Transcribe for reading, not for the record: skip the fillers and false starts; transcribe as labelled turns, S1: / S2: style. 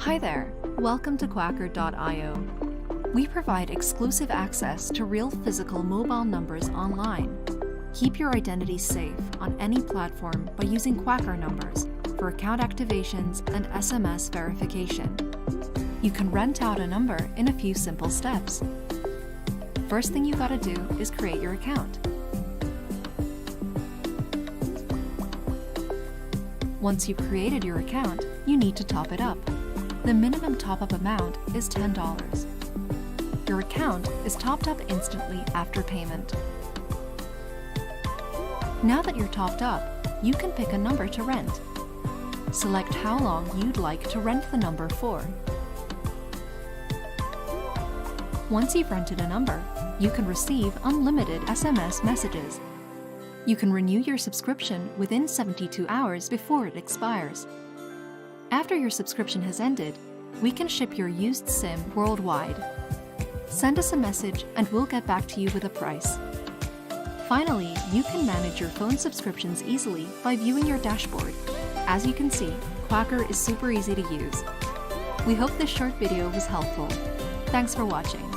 S1: Hi there, welcome to Quackr.io. We provide exclusive access to real physical mobile numbers online. Keep your identity safe on any platform by using Quackr numbers for account activations and SMS verification. You can rent out a number in a few simple steps. First thing you gotta do is create your account. Once you've created your account, you need to top it up. The minimum top-up amount is $10. Your account is topped up instantly after payment. Now that you're topped up, you can pick a number to rent. Select how long you'd like to rent the number for. Once you've rented a number, you can receive unlimited SMS messages. You can renew your subscription within 72 hours before it expires. After your subscription has ended, we can ship your used SIM worldwide. Send us a message and we'll get back to you with a price. Finally, you can manage your phone subscriptions easily by viewing your dashboard. As you can see, Quackr is super easy to use. We hope this short video was helpful. Thanks for watching.